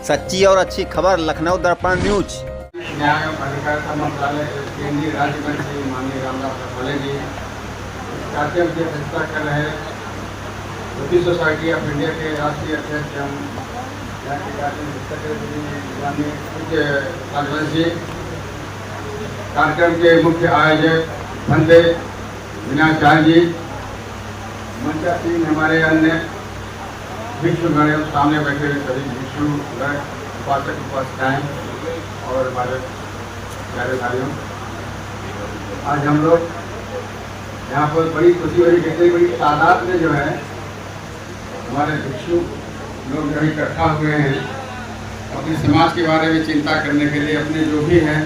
सच्ची और अच्छी खबर लखनऊ दर्पण न्यूज। न्याय एवं अधिकारिता मंत्रालय के केंद्रीय राज्य मंत्री माननीय रामदास अठावले जी कार्यक्रम की अध्यक्षता कर रहे बुद्धिस्ट सोसाइटी ऑफ इंडिया के राष्ट्रीय अध्यक्ष एवं यहाँ के कार्यक्रम सेक्रेटरी माननीय पूज्य राजवंश जी, कार्यक्रम के मुख्य आयोजक बंदे विनायक जी, मंचासीन हमारे अन्य भिक्षुगण एवं सामने बैठे हुए सभी भिक्षुगण, उपासक उपासिकाएं और हमारे प्यारे भाइयों, आज हम लोग यहाँ पर बड़ी खुशी हो रही है। कितनी बड़ी तादाद में जो है हमारे भिक्षु लोग जो इकट्ठा हुए हैं अपने समाज के बारे में चिंता करने के लिए, अपने जो भी हैं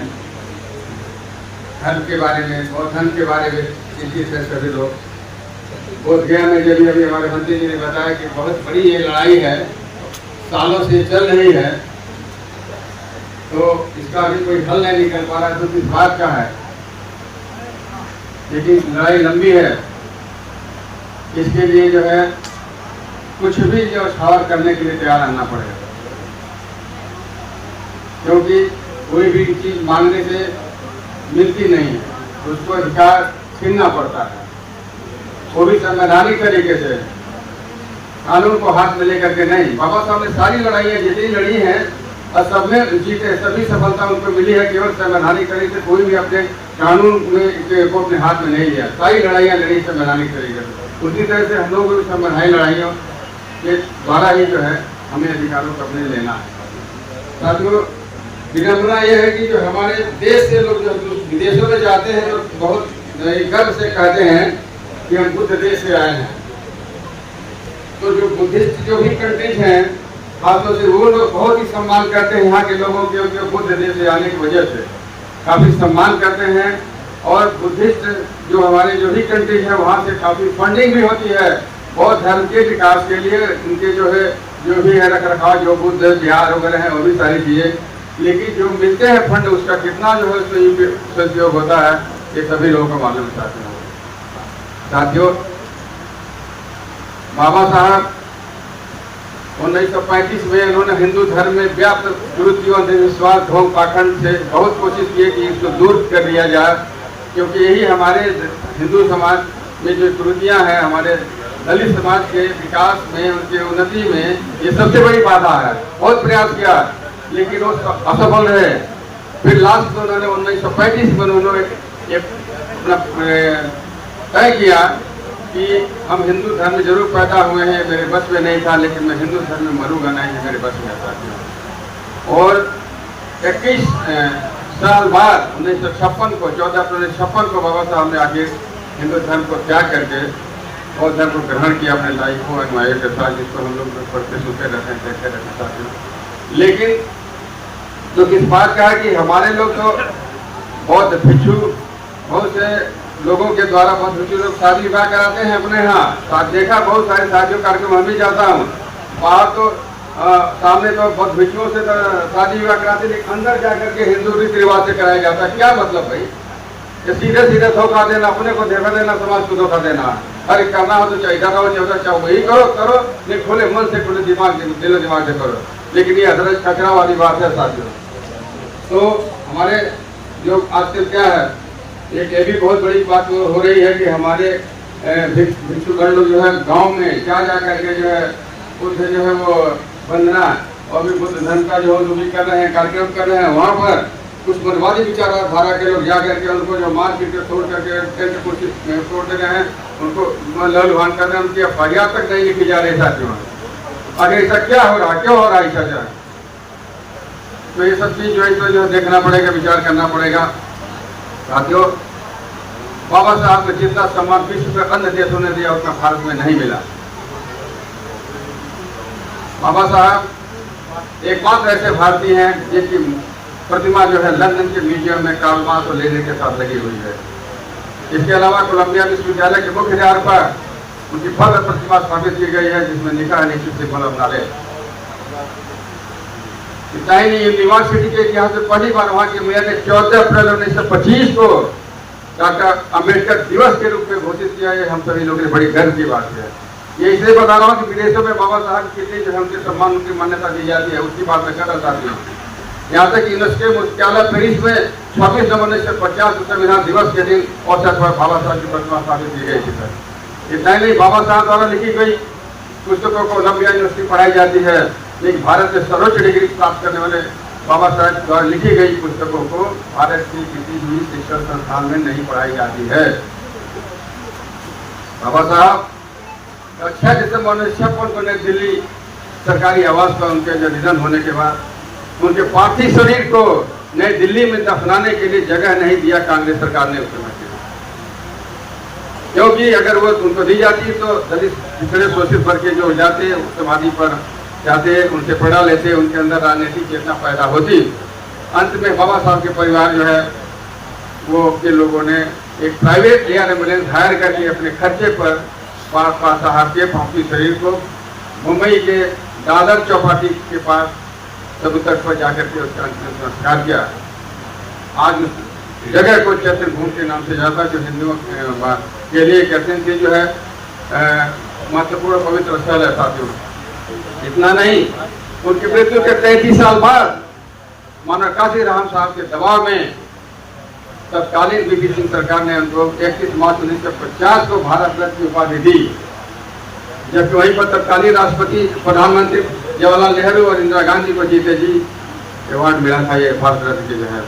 धर्म के बारे में और धर्म के बारे में चिंतित है सभी लोग। बोध गया में जब अभी हमारे मंत्री जी ने बताया कि बहुत बड़ी ये लड़ाई है, सालों से चल रही है, तो इसका अभी कोई हल नहीं निकल पा रहा है, तो किस बात का है, लेकिन लड़ाई लंबी है। इसके लिए जो है कुछ भी जो सवार करने के लिए तैयार रहना पड़ेगा, क्योंकि कोई भी चीज मांगने से मिलती नहीं है, उसको अधिकार छीनना पड़ता है, वो भी संवैधानिक तरीके से, कानून को हाथ में लेकर के नहीं। बाबा साहब ने सारी लड़ाइयाँ जितनी लड़ी हैं और सब में जीते, सभी सफलता उनको मिली है, केवल संवैधानिक तरीके से। कोई भी अपने कानून में को अपने हाथ में नहीं लिया, सारी लड़ाइयाँ लड़ी संवैधानिक तरीके से। उसी तरह से हम लोग भी संवैधानिक लड़ाइयों के द्वारा ही जो है हमें अधिकारों को अपने लेना है। साथियों, विडम्बना यह है कि जो हमारे देश से लोग जो विदेशों में जाते हैं तो बहुत गर्व से कहते हैं कि हम बुद्ध देश से आए हैं। तो जो बुद्धिस्ट जो भी कंट्रीज हैं, खासतौर से वो लोग बहुत ही सम्मान करते हैं यहाँ के लोगों के बुद्ध देश से आने की वजह से काफी सम्मान करते हैं। और बुद्धिस्ट जो हमारे जो भी कंट्रीज है वहाँ से काफी फंडिंग भी होती है बौद्ध धर्म के विकास के लिए। उनके जो है जो भी है रख रखाव, जो बुद्ध विहार वगैरह है, वो भी सारी चीजें, लेकिन जो मिलते हैं फंड उसका कितना जो है सदुपयोग होता है, ये सभी लोगों को मालूम चाहते हैं। साथियों, बाबा साहब 1935 में उन्होंने हिंदू धर्म में व्याप्त कुरीतियों, अंधविश्वास, ढोंग पाखंड से बहुत कोशिश की कि इसको दूर कर दिया जाए, क्योंकि यही हमारे हिंदू समाज में जो कुरीतियाँ हैं, हमारे दलित समाज के विकास में, उनकी उन्नति में ये सबसे बड़ी बाधा है। बहुत प्रयास किया लेकिन वो असफल रहे। फिर लास्ट में उन्होंने 1935 में उन्होंने तय किया कि हम हिंदू धर्म में जरूर पैदा हुए हैं, मेरे बस में नहीं था, लेकिन मैं हिंदू धर्म में मरूंगा नहीं, मेरे बस में था। और 21 साल बाद 1956 को 14 अप्रैल 1956 को बाबा साहब ने आखिर हिंदू धर्म को त्याग करके बौद्ध धर्म को ग्रहण किया अपने लाइफ को अनुयायियों के साथ, जिसको हम लोग पढ़ते सुनते रहते हैं, देखते रहते हैं। लेकिन तो किस बात का है कि हमारे लोग तो बौद्ध भिक्षु, बहुत से लोगों के द्वारा बहुत भिक्षु लोग शादी विवाह कराते हैं अपने यहाँ। देखा बहुत सारे शादियों कार्यक्रम हम भी जाता हूँ, बाहर तो सामने तो बहुत भिक्षुओं से तो शादी विवाह कराते, लेकिन अंदर जाकर के हिंदू रीति रिवाज से कराया जाता है। क्या मतलब भाई, ये सीधे सीधे धोखा देना, अपने को धोखा देना, समाज को धोखा देना। अरे करना हो तो चाहिए चाहो वही करो, नहीं खुले मन से, खुले दिमाग दिलो दिमाग से करो, लेकिन ये अदरज खतरा वाली बात है साथियों। तो हमारे जो आजकल क्या है, एक ये भी बहुत बड़ी बात हो रही है कि हमारे भिक्षुगण लोग जो है गांव में जा करके जो है बुद्ध जो है वो वंदना और भी बुद्ध धर्म का जो भी कर रहे हैं, कार्यक्रम कर रहे हैं। वहाँ पर कुछ मनवादी विचारधारा के लोग जा करके उनको जो मार पीट कर तोड़ करके तोड़ दे रहे हैं, उनको लहलुहान कर रहे हैं, उनकी FIR तक नहीं लिखी जा रही साथियों। अगर ऐसा क्या हो रहा, क्यों हो रहा है ऐसा? तो ये सब चीज जो है जो देखना पड़ेगा, विचार करना पड़ेगा साथियों। बाबा साहब ने जितना सम्मान विश्व के अन्य देशों ने दिया उतना भारत में नहीं मिला। बाबा साहब एकमात्र ऐसे भारतीय हैं जिनकी प्रतिमा जो है लंदन के म्यूजियम में कार्ल मार्क्स और लेनिन के साथ लगी हुई है। इसके अलावा कोलंबिया विश्वविद्यालय के मुख्य द्वार पर उनकी भव्य प्रतिमा स्थापित की गई है, जिसमें लिखा है निश्चित से फल अपना ले। इतना ही नहीं, यूनिवर्सिटी के इतिहास में पहली बार वहाँ के मेयर ने 14 अप्रैल 1925 को डॉक्टर अम्बेडकर दिवस के रूप में घोषित किया है। हम सभी लोगों के लिए बड़ी गर्व की बात है। ये इसलिए बता रहा हूँ कि विदेशों में बाबा साहब कितनी जो है उनके सम्मान, उनकी मान्यता दी जाती है, उसकी बात मैं करना चाहती हूँ। यहाँ तक यूनेस्को मुख्यालय पेरिस में 26 नवंबर 1950 संविधान दिवस के दिन औसत पर बाबा साहब की प्रतिमा स्थापित की गई थी। इतना ही नहीं, बाबा साहब द्वारा लिखी गई पुस्तकों को कोलंबिया यूनिवर्सिटी पढ़ाई जाती है, लेकिन भारत में सर्वोच्च डिग्री प्राप्त करने वाले बाबा साहब द्वारा लिखी गई पुस्तकों को भारत की किसी भी शिक्षण संस्थान में नहीं पढ़ाई जाती है। बाबा साहब 6 दिसंबर 1956 को नई दिल्ली सरकारी आवास पर उनके जो निधन होने के बाद उनके पार्थिव शरीर को नई दिल्ली में दफनाने के लिए जगह नहीं दिया कांग्रेस सरकार ने उस समय, क्योंकि अगर वो उनको दी जाती तो दलित पिछड़े शोषित वर्ग के जो जाते उस समाधि पर जाते, उनसे पढ़ा लेते, उनके अंदर राजनीतिक चेतना पैदा होती। अंत में बाबा साहब के परिवार जो है वो के लोगों ने एक प्राइवेट एयर एम्बुलेंस हायर करके अपने खर्चे पर बाबा साहब के पार्थिव शरीर को मुंबई के दादर चौपाटी के पास समुद्र तट पर जाकर के उसका अंतिम संस्कार किया। आज उस जगह को चैत्र भूमि के नाम से जाता, जो हिंदुओं के लिए कहते हैं कि जो है महत्वपूर्ण पवित्र स्थल है साथियों। इतना नहीं, उनकी मृत्यु के 33 साल बाद माना काशी राम साहब के दबाव में तत्कालीन वीपी सिंह सरकार ने उनको 31 मार्च 1950 को भारत रत्न की उपाधि दी, जबकि वहीं पर तत्कालीन राष्ट्रपति प्रधानमंत्री जवाहरलाल नेहरू और इंदिरा गांधी को जीते जी अवार्ड मिला था ये भारत रत्न के जो है।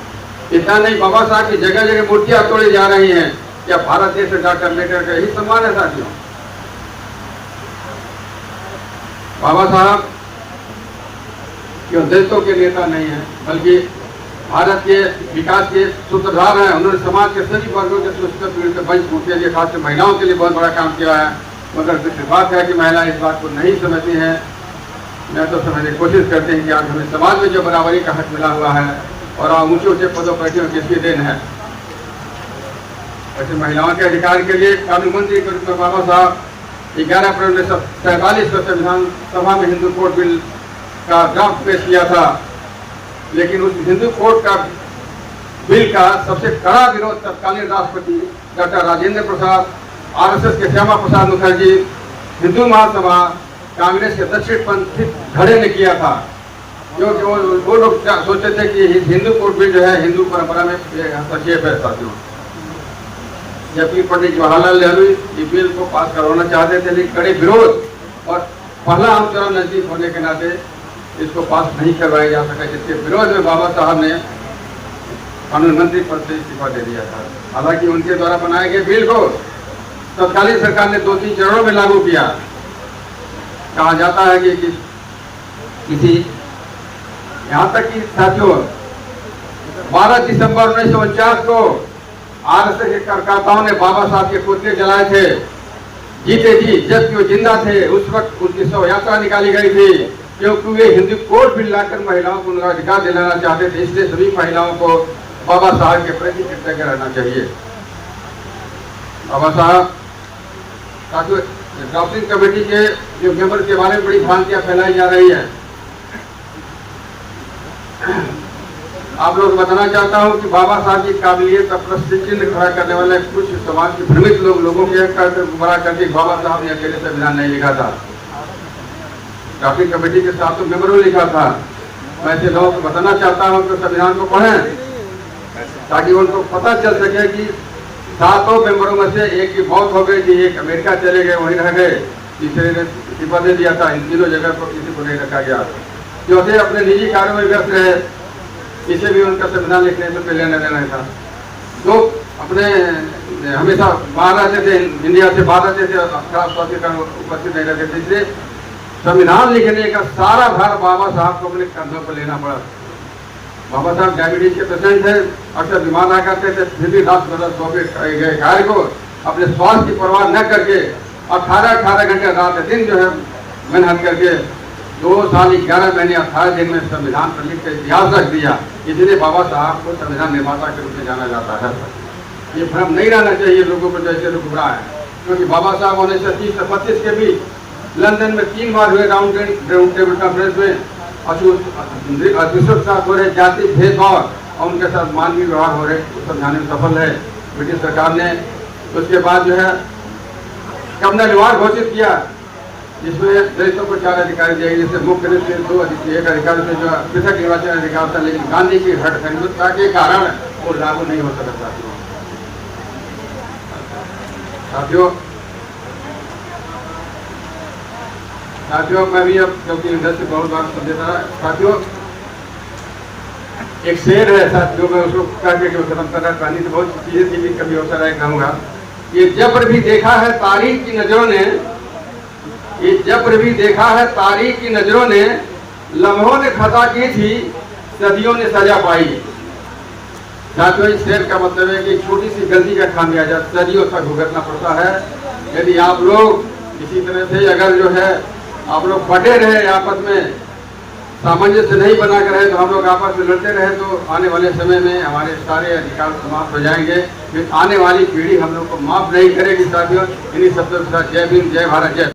इतना नहीं, बाबा साहब की जगह जगह मूर्तियां तोड़ी जा रही हैं। क्या भारत देश में डॉक्टर अम्बेडकर का यही सम्मान है साथियों? बाबा साहब केवल दलितों के नेता नहीं है, बल्कि भारत के विकास के सूत्रधार हैं। उन्होंने समाज के सभी वर्गों के शोषित पीड़ित वंचित के लिए, खासकर महिलाओं के लिए बहुत बड़ा काम किया है। मगर दूसरी बात है कि महिलाएं इस बात को नहीं समझती हैं। मैं तो समझने की कोशिश करते हैं कि आज हमें समाज में जो बराबरी का हक मिला हुआ है और आप ऊंचे ऊंचे पदों पर बैठे किसकी देन है। वैसे महिलाओं के अधिकार के लिए कानून मंत्री के रूप में बाबा साहब 11 अप्रैल 1947 को संविधान सभा में हिंदू कोड बिल का ड्राफ्ट पेश किया था, लेकिन उस हिंदू कोड का बिल का सबसे कड़ा विरोध तत्कालीन राष्ट्रपति डॉक्टर राजेंद्र प्रसाद, आरएसएस के श्यामा प्रसाद मुखर्जी, हिंदू महासभा, कांग्रेस के दक्षिणपंथी धड़े ने किया था, क्योंकि वो लोग सोचते थे कि हिंदू कोड बिल जो है हिंदू परंपरा में हस्तक्षेप है साथियों। जबकि पंडित जवाहरलाल नेहरू इस बिल को पास करवाना चाहते थे, लेकिन कड़े विरोध और पहला आम चुनाव नजदीक होने के नाते इसको पास नहीं करवाया जा सका, जिसके विरोध में बाबा साहब ने कानून मंत्री पद से इस्तीफा दे दिया था। हालांकि उनके द्वारा बनाए गए बिल को तत्कालीन सरकार ने 2-3 चरणों में लागू किया। कहा जाता है कि किसी यहाँ तक कि साथियों 12 दिसंबर 1949 को आरएसएस के कार्यकर्ताओं ने बाबा साहब के पुतले जलाए थे जीते जी, जबकि वो जिंदा थे। उस वक्त उनकी शव यात्रा निकाली गई थी, क्योंकि वे हिंदू कोड बिल लाकर महिलाओं को उनका अधिकार दिलाना चाहते थे। इसलिए सभी महिलाओं को बाबा साहब के प्रति कृतज्ञ रहना चाहिए। बाबा साहब साथियों, ड्राफ्टिंग कमेटी के जो मेंबर के बारे में बड़ी भ्रांतियां फैलाई जा रही है। आप लोग बताना चाहता हूं कि बाबा साहब की काबिलियत का प्रश्न चिन्ह खड़ा करने वाले कुछ समाज के भ्रमित लोगों के गुमराह करके बाबा साहब ने अकेले संविधान नहीं लिखा था, ड्राफ्टिंग कमेटी के 7 मेंबरों ने लिखा था। मैं ऐसे लोगों को बताना चाहता हूं कि संविधान को पढ़ें, ताकि उनको पता चल सके कि 7 मेंबरों में से एक की मौत हो गई थी, एक अमेरिका चले गए, वहीं रह गए, तीसरे ने इस्तीफा दे दिया था। इन तीनों जगह पर किसी को नहीं रखा गया, चौथे अपने निजी कार्यों में व्यस्त रहे, इसे भी उनका संविधान लिखने से पहले लेना देना था। तो अपने हमेशा बाहर रहते थे, इंडिया से बाहर रहते थे, खराब स्वास्थ्य कारण उपस्थित नहीं रहते थे, इसलिए संविधान लिखने का सारा भार बाबा साहब को अपने कंधों पर लेना पड़ा। बाबा साहब डायबिटीज के पेशेंट थे, अक्सर बीमार रहा करते थे, फिर भी रात बदल सौंपे गए कार्य को अपने स्वास्थ्य की परवाह न करके 18 घंटे रात दिन जो है मेहनत करके 2 साल 11 महीने 18 दिन में संविधान पर लिख कर इतिहास रख दिया। इसलिए बाबा साहब को संविधान निर्माता के रूप में जाना जाता है। ये भ्रम नहीं रहना चाहिए लोगों को, जैसे लोग गुमराह है, क्योंकि बाबा साहब 1930-35 के भी लंदन में 3 बार हुए राउंड टेबल कॉन्फ्रेंस में के साथ हो रहे जाति भेदभाव और उनके साथ मानवीय व्यवहार हो रहे समझाने में सफल है ब्रिटिश सरकार ने। उसके बाद जो है कम्युनल वार घोषित किया जिसमें दलितों को 4 अधिकार दिए गए, जैसे मुख्य रूप से 2 एक अधिकार से जो पृथक निर्वाचन अधिकार था, लेकिन गांधी की हठ हिंदुत्व के कारण वो लागू नहीं हो सका। साथियों मैं भी अब क्योंकि इधर से बहुत बार सुन देता रहा। साथियों एक शेर है साथियों, मैं उसको करके खत्म कर रहा। कहानी तो बहुत चीजें थी, कभी अवसर आए कहूँगा। ये जबर भी देखा है तारीख की नजरों ने, ये जबर भी देखा है तारीख की नजरों ने, लम्हों ने खता की थी सदियों ने सजा पाई। साथियों इस शेर का मतलब है कि छोटी सी गलती का खामियाजा सदियों तक भुगतना पड़ता है। यदि आप लोग इसी तरह से अगर जो है आप लोग बटे रहे, आपस में सामंजस्य नहीं बनाकर रहे, तो हम लोग आपस में लड़ते रहे, तो आने वाले समय में हमारे सारे अधिकार समाप्त हो जाएंगे। फिर आने वाली पीढ़ी हम लोग को माफ नहीं करेगी। साथियों इन्हीं शब्दों के साथ जय भीम, जय भारत, जय।